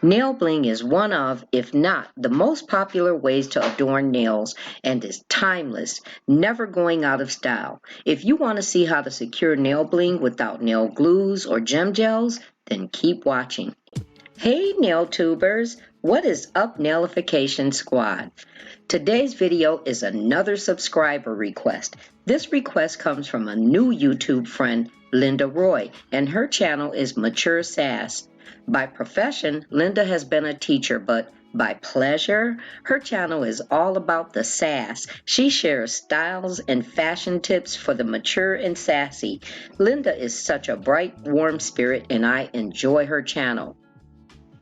Nail bling is one of, if not the most popular ways to adorn nails and is timeless, never going out of style. If you want to see how to secure nail bling without nail glues or gem gels, then keep watching. Hey nail tubers, what is up nailification squad? Today's video is another subscriber request. This request comes from a new YouTube friend, Linda Roy, and her channel is Mature Sass. By profession, Linda has been a teacher, but by pleasure, her channel is all about the sass. She shares styles and fashion tips for the mature and sassy. Linda is such a bright, warm spirit, and I enjoy her channel.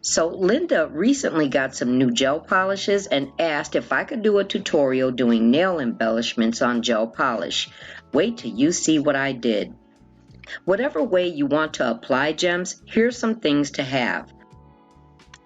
So Linda recently got some new gel polishes and asked if I could do a tutorial doing nail embellishments on gel polish. Wait till you see what I did. Whatever way you want to apply gems, here's some things to have.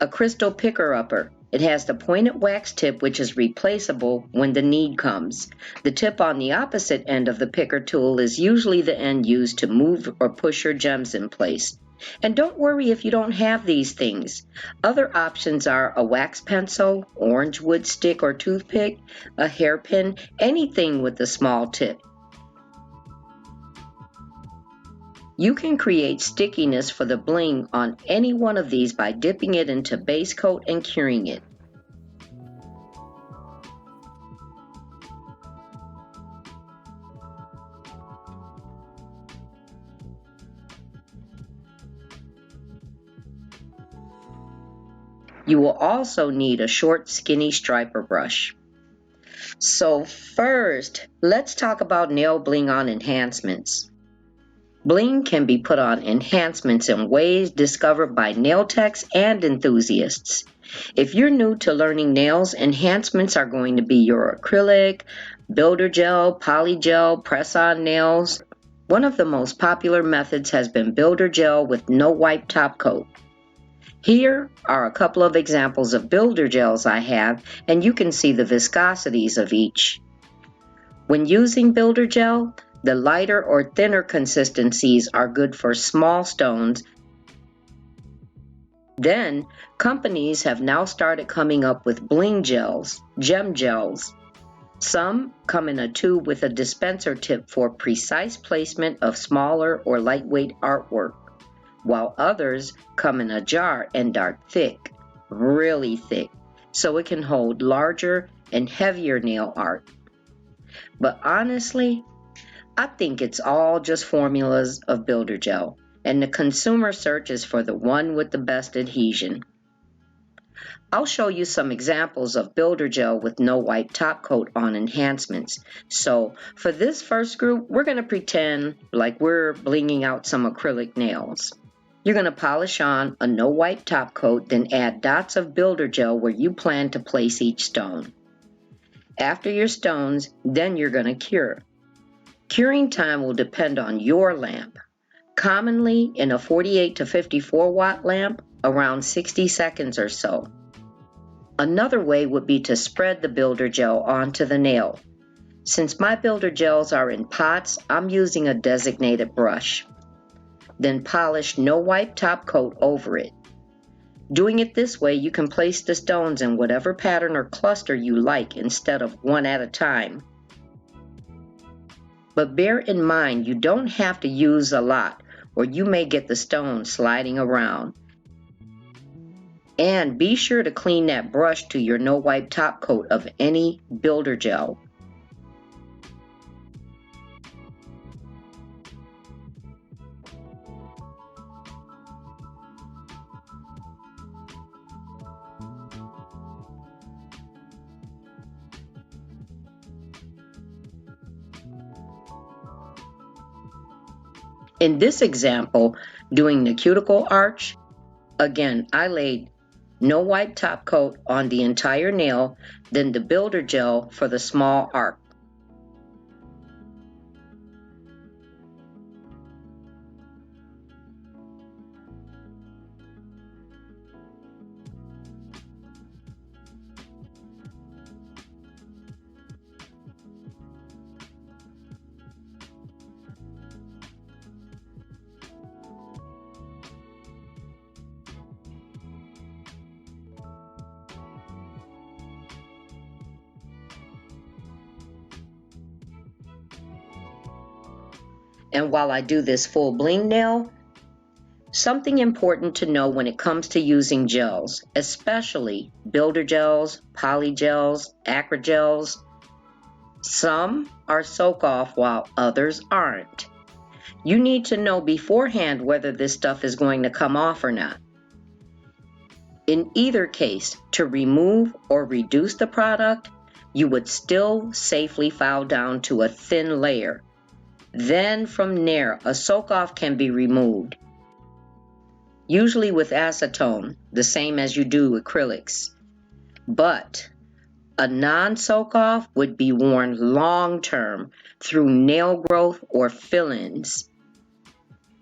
A crystal picker-upper. It has the pointed wax tip which is replaceable when the need comes. The tip on the opposite end of the picker tool is usually the end used to move or push your gems in place. And don't worry if you don't have these things. Other options are a wax pencil, orange wood stick or toothpick, a hairpin, anything with a small tip. You can create stickiness for the bling on any one of these by dipping it into base coat and curing it. You will also need a short, skinny striper brush. So first, let's talk about nail bling on enhancements. Bling can be put on enhancements in ways discovered by nail techs and enthusiasts. If you're new to learning nails, enhancements are going to be your acrylic, builder gel, poly gel, press-on nails. One of the most popular methods has been builder gel with no wipe top coat. Here are a couple of examples of builder gels I have, and you can see the viscosities of each. When using builder gel, the lighter or thinner consistencies are good for small stones. Then, companies have now started coming up with bling gels, gem gels. Some come in a tube with a dispenser tip for precise placement of smaller or lightweight artwork, while others come in a jar and are thick, really thick, so it can hold larger and heavier nail art. But honestly, I think it's all just formulas of builder gel, and the consumer search is for the one with the best adhesion. I'll show you some examples of builder gel with no wipe top coat on enhancements. So for this first group, we're going to pretend like we're blinging out some acrylic nails. You're going to polish on a no wipe top coat, then add dots of builder gel where you plan to place each stone. After your stones, then you're going to cure. Curing time will depend on your lamp. Commonly, in a 48 to 54 watt lamp, around 60 seconds or so. Another way would be to spread the builder gel onto the nail. Since my builder gels are in pots, I'm using a designated brush. Then polish no wipe top coat over it. Doing it this way, you can place the stones in whatever pattern or cluster you like instead of one at a time. But bear in mind, you don't have to use a lot, or you may get the stones sliding around. And be sure to clean that brush to your no wipe top coat of any builder gel. In this example, doing the cuticle arch, again, I laid no wipe top coat on the entire nail, then the builder gel for the small arc. And while I do this full bling nail, something important to know when it comes to using gels, especially builder gels, poly gels, acrygels. Some are soak off while others aren't. You need to know beforehand whether this stuff is going to come off or not. In either case, to remove or reduce the product, you would still safely file down to a thin layer. Then from there, a soak-off can be removed, usually with acetone, the same as you do acrylics. But a non-soak-off would be worn long-term through nail growth or fill-ins.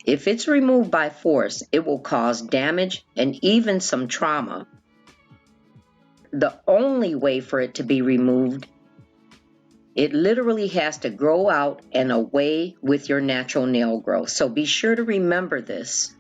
If it's removed by force, it will cause damage and even some trauma. The only way for it to be removed, it literally has to grow out and away with your natural nail growth. So be sure to remember this.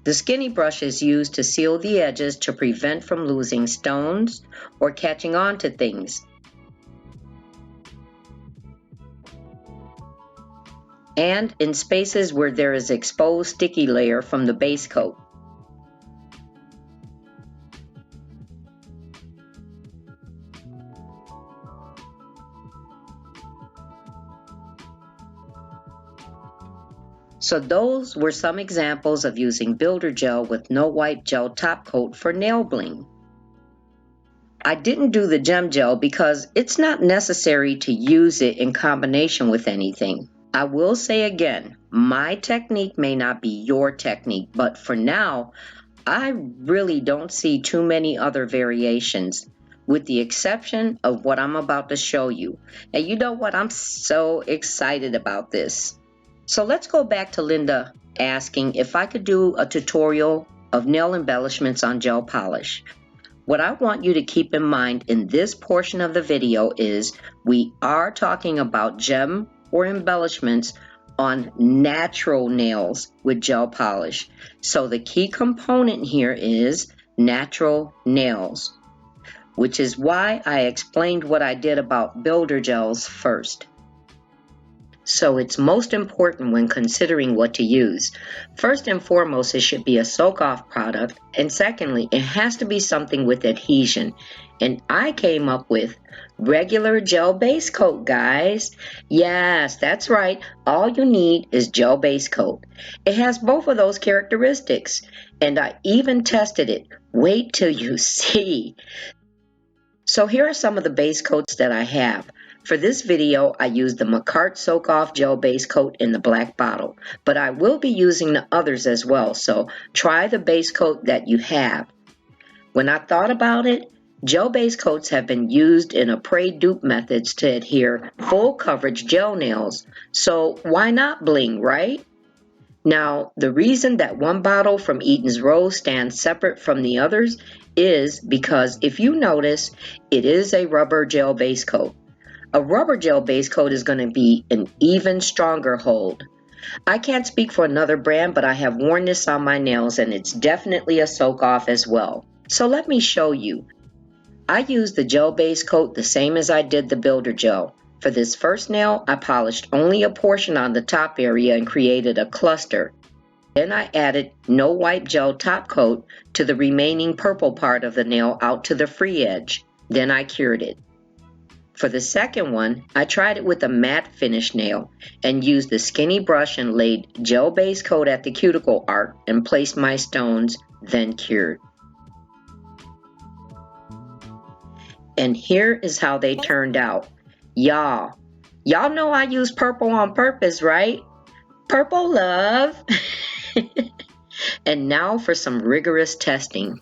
The skinny brush is used to seal the edges to prevent from losing stones or catching on to things. And in spaces where there is exposed sticky layer from the base coat. So those were some examples of using builder gel with no wipe gel top coat for nail bling. I didn't do the gem gel because it's not necessary to use it in combination with anything. I will say again, my technique may not be your technique, but for now, I really don't see too many other variations, with the exception of what I'm about to show you. And you know what? I'm so excited about this. So let's go back to Linda asking if I could do a tutorial of nail embellishments on gel polish. What I want you to keep in mind in this portion of the video is we are talking about gem or embellishments on natural nails with gel polish. So the key component here is natural nails, which is why I explained what I did about builder gels first. So it's most important when considering what to use. First and foremost, it should be a soak-off product, and secondly, it has to be something with adhesion. And I came up with regular gel base coat, guys. Yes, that's right. All you need is gel base coat. It has both of those characteristics, and I even tested it. Wait till you see. So here are some of the base coats that I have. For this video, I used the Macart Soak Off Gel Base Coat in the black bottle, but I will be using the others as well, so try the base coat that you have. When I thought about it, gel base coats have been used in apres dupe methods to adhere full coverage gel nails, so why not bling, right? Now, the reason that one bottle from Eaton's Rose stands separate from the others is because if you notice, it is a rubber gel base coat. A rubber gel base coat is going to be an even stronger hold. I can't speak for another brand, but I have worn this on my nails and it's definitely a soak off as well. So let me show you. I used the gel base coat the same as I did the builder gel. For this first nail, I polished only a portion on the top area and created a cluster. Then I added no wipe gel top coat to the remaining purple part of the nail out to the free edge. Then I cured it. For the second one, I tried it with a matte finish nail and used the skinny brush and laid gel base coat at the cuticle arc and placed my stones, then cured. And here is how they turned out. Y'all know I use purple on purpose, right? Purple love. And now for some rigorous testing.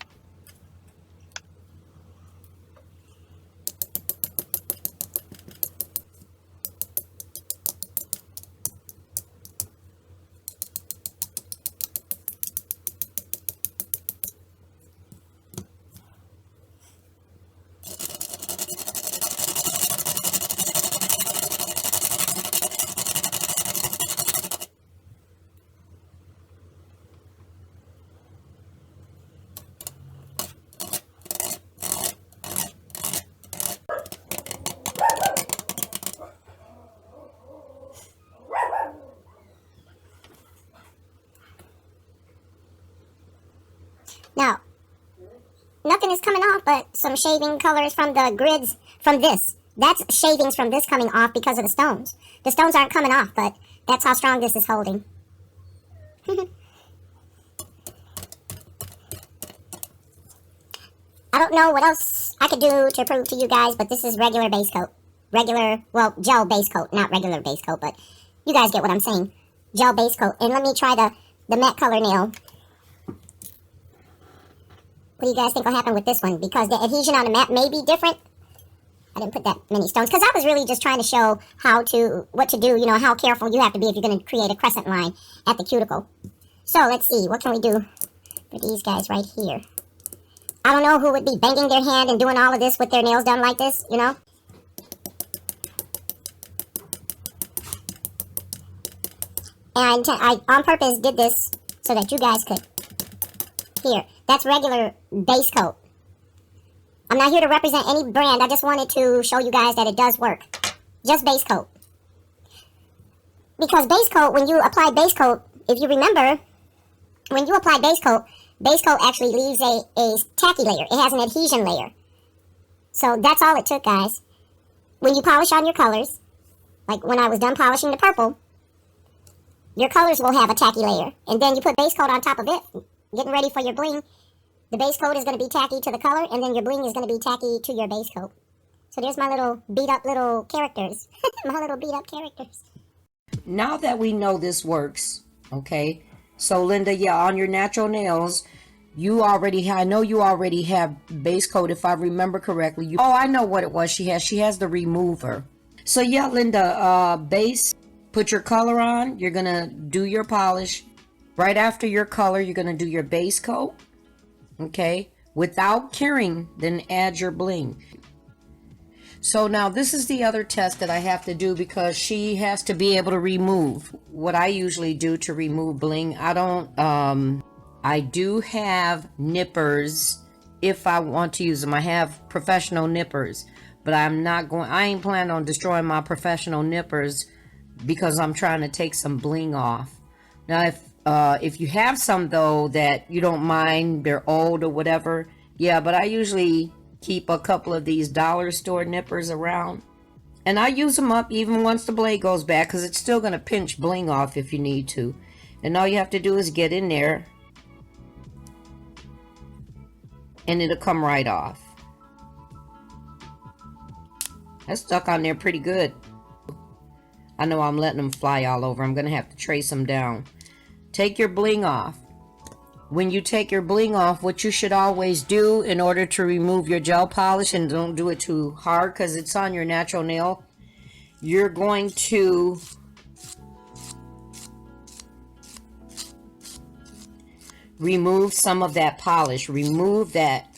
is coming off, but some shaving colors from the grids from this. That's shavings from this coming off because of the stones. The stones aren't coming off, but that's how strong this is holding. I don't know what else I could do to prove to you guys, but this is regular base coat. Regular, well, gel base coat, not regular base coat, but you guys get what I'm saying. Gel base coat. And let me try the matte color nail. What do you guys think will happen with this one? Because the adhesion on the matte may be different. I didn't put that many stones because I was really just trying to show what to do, you know, how careful you have to be if you're going to create a crescent line at the cuticle. So let's see, what can we do for these guys right here? I don't know who would be banging their hand and doing all of this with their nails done like this, you know? And I on purpose did this so that you guys could hear. That's regular base coat. I'm not here to represent any brand. I just wanted to show you guys that it does work. Just base coat. Because base coat, when you apply base coat, if you remember, when you apply base coat actually leaves a tacky layer. It has an adhesion layer. So that's all it took, guys. When you polish on your colors, like when I was done polishing the purple, your colors will have a tacky layer. And then you put base coat on top of it, getting ready for your bling. The base coat is going to be tacky to the color, and then your bling is going to be tacky to your base coat. So there's my little beat up little characters. My little beat up characters. Now that we know this works, okay, so Linda, yeah, on your natural nails, I know you already have base coat, if I remember correctly. Oh, I know what it was she has the remover. So yeah, Linda, base, put your color on, you're going to do your polish. Right after your color, you're going to do your base coat. Okay, without curing, then add your bling. So now this is the other test that I have to do because she has to be able to remove what I usually do to remove bling. I do have nippers if I want to use them. I have professional nippers, but I ain't planning on destroying my professional nippers because I'm trying to take some bling off. Now if you have some though that you don't mind, they're old or whatever, yeah, but I usually keep a couple of these dollar store nippers around, and I use them up even once the blade goes back because it's still going to pinch bling off if you need to. And all you have to do is get in there and it'll come right off. That's stuck on there pretty good. I know I'm letting them fly all over. I'm going to have to trace them down. Take your bling off. When you take your bling off, what you should always do in order to remove your gel polish, and don't do it too hard because it's on your natural nail, you're going to remove some of that polish. Remove that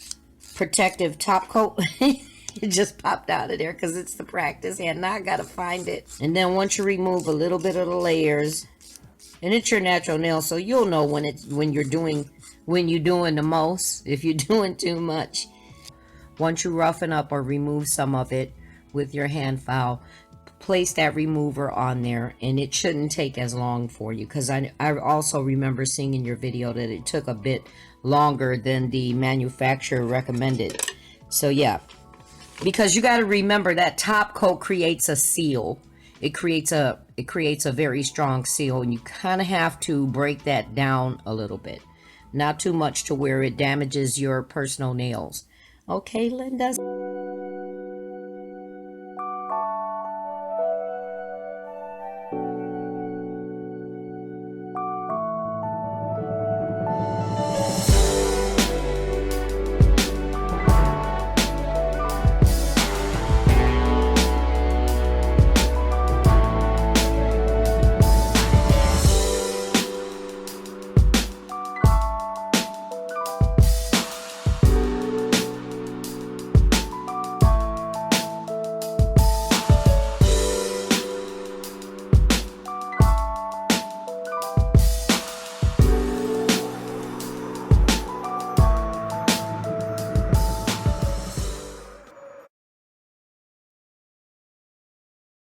protective top coat. It just popped out of there because it's the practice hand. Now I got to find it. And then once you remove a little bit of the layers, and it's your natural nail, so you'll know when you're doing the most, if you're doing too much. Once you roughen up or remove some of it with your hand file, place that remover on there, and it shouldn't take as long for you, because I also remember seeing in your video that it took a bit longer than the manufacturer recommended. So yeah, because you got to remember that top coat creates a seal. It creates a very strong seal, and you kind of have to break that down a little bit. Not too much to where it damages your personal nails. Okay, Linda?